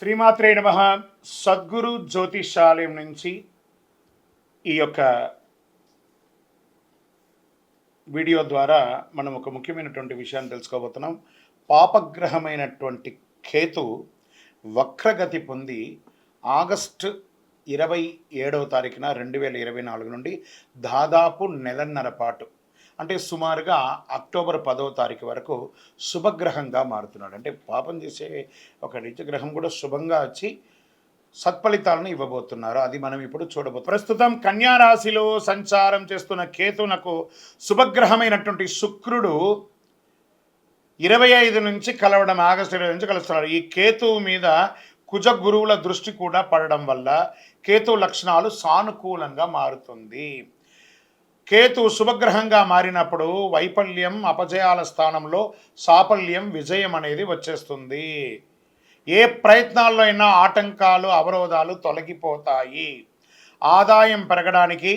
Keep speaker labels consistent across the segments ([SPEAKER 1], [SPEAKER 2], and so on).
[SPEAKER 1] శ్రీమాత్రే నమః. సద్గురు జ్యోతిషాలయం నుంచి ఈ యొక్క వీడియో ద్వారా మనం ఒక ముఖ్యమైనటువంటి విషయాన్ని తెలుసుకోబోతున్నాం. పాపగ్రహమైనటువంటి కేతు వక్రగతి పొంది ఆగస్టు 27వ తారీఖున 2024 నుండి దాదాపు నెలన్నర పాటు, అంటే సుమారుగా అక్టోబర్ 10వ తారీఖు వరకు శుభగ్రహంగా మారుతున్నాడు. అంటే పాపం చేసే ఒక నిత్యగ్రహం కూడా శుభంగా వచ్చి సత్ఫలితాలను ఇవ్వబోతున్నారు. అది మనం ఇప్పుడు చూడబోతున్నాం. ప్రస్తుతం కన్యా రాశిలో సంచారం చేస్తున్న కేతునకు శుభగ్రహమైనటువంటి శుక్రుడు 25 నుంచి కలవడం, ఆగస్టు 20 నుంచి కలుస్తున్నారు. ఈ కేతువు మీద కుజ గురువుల దృష్టి కూడా పడడం వల్ల కేతు లక్షణాలు సానుకూలంగా మారుతుంది. కేతు శుభగ్రహంగా మారినప్పుడు వైఫల్యం, అపజయాల స్థానంలో సాఫల్యం, విజయం అనేది వచ్చేస్తుంది. ఏ ప్రయత్నాల్లో అయినా ఆటంకాలు, అవరోధాలు తొలగిపోతాయి. ఆదాయం పెరగడానికి,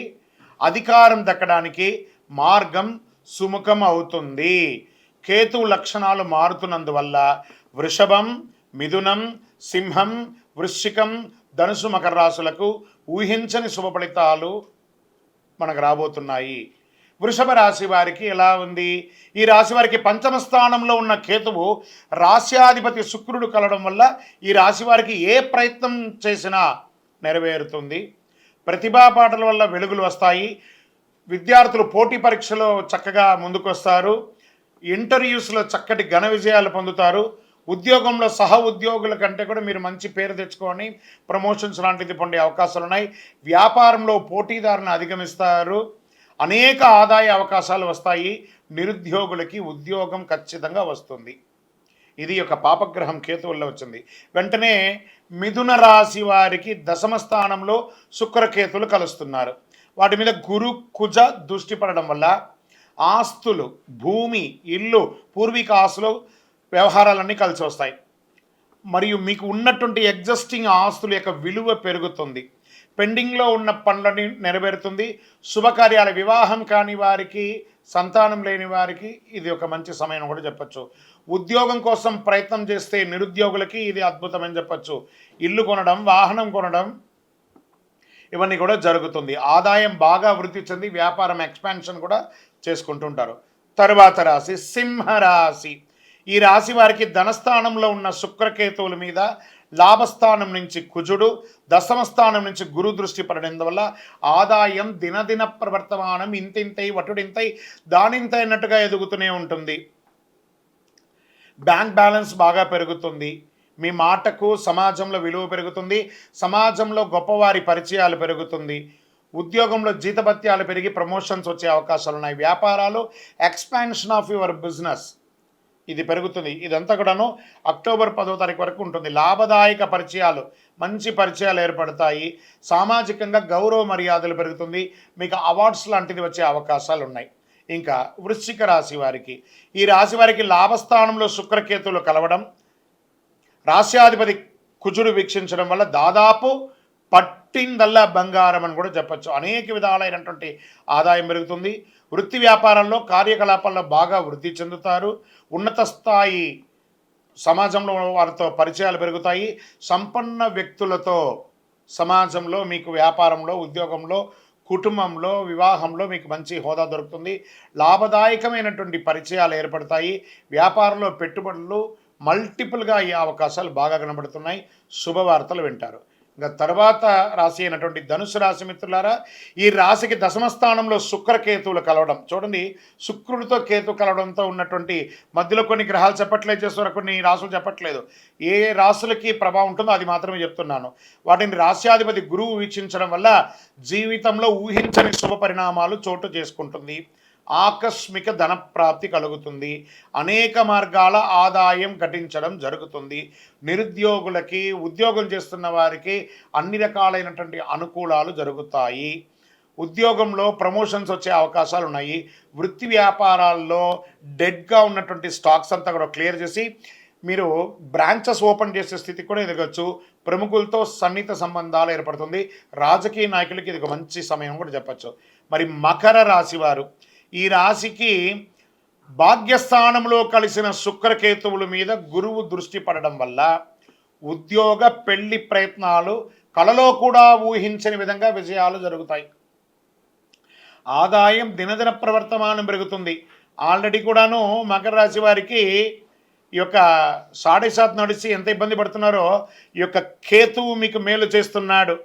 [SPEAKER 1] అధికారం దక్కడానికి మార్గం సుముఖం అవుతుంది. కేతు లక్షణాలు మారుతున్నందువల్ల వృషభం, మిథునం, సింహం, వృశ్చికం, ధనుసు, మకర రాశులకు ఊహించని శుభ ఫలితాలు మనకు రాబోతున్నాయి. వృషభ రాశి వారికి ఎలా ఉంది? ఈ రాశి వారికి పంచమ స్థానంలో ఉన్న కేతువు రాశ్యాధిపతి శుక్రుడు కలవడం వల్ల ఈ రాశి వారికి ఏ ప్రయత్నం చేసినా నెరవేరుతుంది. ప్రతిభా పాటల వల్ల వెలుగులు వస్తాయి. విద్యార్థులు పోటీ పరీక్షలో చక్కగా ముందుకొస్తారు. ఇంటర్వ్యూస్లో చక్కటి ఘన విజయాలు పొందుతారు. ఉద్యోగంలో సహ ఉద్యోగుల కంటే కూడా మీరు మంచి పేరు తెచ్చుకొని ప్రమోషన్స్ లాంటిది పొందే అవకాశాలు ఉన్నాయి. వ్యాపారంలో పోటీదారులను అధిగమిస్తారు. అనేక ఆదాయ అవకాశాలు వస్తాయి. నిరుద్యోగులకి ఉద్యోగం ఖచ్చితంగా వస్తుంది. ఇది ఒక పాపగ్రహం కేతు వల్ల వచ్చింది. వెంటనే మిథున రాశి వారికి దశమ స్థానంలో శుక్రకేతులు కలుస్తున్నారు. వాటి మీద గురు కుజ దృష్టి పడడం వల్ల ఆస్తులు, భూమి, ఇల్లు, పూర్వీక ఆస్తులు, వ్యవహారాలన్నీ కలిసి వస్తాయి. మరియు మీకు ఉన్నటువంటి ఎగ్జిస్టింగ్ ఆస్తుల యొక్క విలువ పెరుగుతుంది. పెండింగ్లో ఉన్న పనులని నెరవేరుతుంది. శుభకార్యాల, వివాహం కాని వారికి, సంతానం లేని వారికి ఇది ఒక మంచి సమయం కూడా చెప్పచ్చు. ఉద్యోగం కోసం ప్రయత్నం చేస్తే నిరుద్యోగులకి ఇది అద్భుతమని చెప్పచ్చు. ఇల్లు కొనడం, వాహనం కొనడం, ఇవన్నీ కూడా జరుగుతుంది. ఆదాయం బాగా వృద్ధి చెంది వ్యాపారం ఎక్స్పాన్షన్ కూడా చేసుకుంటుంటారు. తరువాత రాశి సింహరాశి. ఈ రాశి వారికి ధనస్థానంలో ఉన్న శుక్రకేతువుల మీద లాభస్థానం నుంచి కుజుడు, దశమ స్థానం నుంచి గురు దృష్టి పడడం వల్ల ఆదాయం దినదిన ప్రవర్తమానం ఇంతింతై వటుడింతై దానింతై అన్నట్టుగా ఎదుగుతూనే ఉంటుంది. బ్యాంక్ బ్యాలెన్స్ బాగా పెరుగుతుంది. మీ మాటకు సమాజంలో విలువ పెరుగుతుంది. సమాజంలో గొప్పవారి పరిచయాలు పెరుగుతుంది. ఉద్యోగంలో జీతభత్యాలు పెరిగి ప్రమోషన్స్ వచ్చే అవకాశాలు ఉన్నాయి. వ్యాపారాలు, ఎక్స్పాన్షన్ ఆఫ్ యువర్ బిజినెస్ ఇది పెరుగుతుంది. ఇదంతా కూడాను అక్టోబర్ 10వ తారీఖు వరకు ఉంటుంది. లాభదాయక పరిచయాలు, మంచి పరిచయాలు ఏర్పడతాయి. సామాజికంగా గౌరవ మర్యాదలు పెరుగుతుంది. మీకు అవార్డ్స్ లాంటిది వచ్చే అవకాశాలు ఉన్నాయి. ఇంకా వృశ్చిక రాశి వారికి, ఈ రాశి వారికి లాభస్థానంలో శుక్రకేతువులు కలవడం, రాశ్యాధిపతి కుజుడు వీక్షించడం వల్ల దాదాపు పట్టిందల్లా బంగారం అని కూడా చెప్పచ్చు. అనేక విధాలైనటువంటి ఆదాయం పెరుగుతుంది. వృత్తి వ్యాపారాల్లో, కార్యకలాపాల్లో బాగా వృద్ధి చెందుతారు. ఉన్నత స్థాయి సమాజంలో వారితో పరిచయాలు పెరుగుతాయి. సంపన్న వ్యక్తులతో సమాజంలో మీకు వ్యాపారంలో, ఉద్యోగంలో, కుటుంబంలో, వివాహంలో మీకు మంచి హోదా దొరుకుతుంది. లాభదాయకమైనటువంటి పరిచయాలు ఏర్పడతాయి. వ్యాపారంలో పెట్టుబడులు మల్టిపుల్గా అయ్యే అవకాశాలు బాగా కనబడుతున్నాయి. శుభవార్తలు వింటారు. ఇంకా తర్వాత రాశి అయినటువంటి ధనుసు రాశి మిత్రులారా, ఈ రాశికి దశమ స్థానంలో శుక్రకేతువులు కలవడం. చూడండి, శుక్రుడితో కేతు కలవడంతో ఉన్నటువంటి మధ్యలో కొన్ని గ్రహాలు చెప్పట్లేదు, చేస్తున్నారు, కొన్ని రాశులు చెప్పట్లేదు. ఏ రాశులకి ప్రభావం ఉంటుందో అది మాత్రమే చెప్తున్నాను. వాటిని రాశ్యాధిపతి గురువు వీక్షించడం వల్ల జీవితంలో ఊహించని శుభ పరిణామాలు చోటు చేసుకుంటుంది. ఆకస్మిక ధనప్రాప్తి కలుగుతుంది. అనేక మార్గాల ఆదాయం ఘటించడం జరుగుతుంది. నిరుద్యోగులకి, ఉద్యోగం చేస్తున్న వారికి అన్ని రకాలైనటువంటి అనుకూలాలు జరుగుతాయి. ఉద్యోగంలో ప్రమోషన్స్ వచ్చే అవకాశాలు ఉన్నాయి. వృత్తి వ్యాపారాల్లో డెడ్గా ఉన్నటువంటి స్టాక్స్ అంతా కూడా క్లియర్ చేసి మీరు బ్రాంచెస్ ఓపెన్ చేసే స్థితి కూడా ఎదగచ్చు. ప్రముఖులతో సన్నిహిత సంబంధాలు ఏర్పడుతుంది. రాజకీయ నాయకులకి ఇది ఒక మంచి సమయం కూడా చెప్పచ్చు. మరి మకర రాశి వారు, ఈ రాశికి భాగ్యస్థానంలో కలిసిన శుక్రకేతువుల మీద గురువు దృష్టి పడడం వల్ల ఉద్యోగ పెళ్లి ప్రయత్నాలు కలలో కూడా ఊహించని విధంగా విజయాలు జరుగుతాయి. ఆదాయం దినదిన ప్రవర్తమానం పెరుగుతుంది. ఆల్రెడీ కూడాను మకర రాశి వారికి ఈ యొక్క 7.5 నడిచి ఎంత ఇబ్బంది పడుతున్నారో ఈ యొక్క కేతువు మీకు మేలు చేస్తున్నాడు.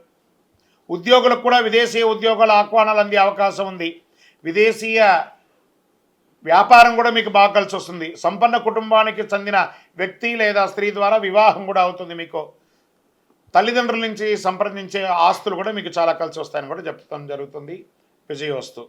[SPEAKER 1] ఉద్యోగులకు కూడా విదేశీయ ఉద్యోగాల ఆహ్వానాలు అందే అవకాశం ఉంది. విదేశీయ వ్యాపారం కూడా మీకు బాగా కలిసి వస్తుంది. సంపన్న కుటుంబానికి చెందిన వ్యక్తి లేదా స్త్రీ ద్వారా వివాహం కూడా అవుతుంది. మీకు తల్లిదండ్రుల నుంచి సంప్రదించే ఆస్తులు కూడా మీకు చాలా కలిసి వస్తాయని కూడా చెప్పడం జరుగుతుంది. విజయోస్తు.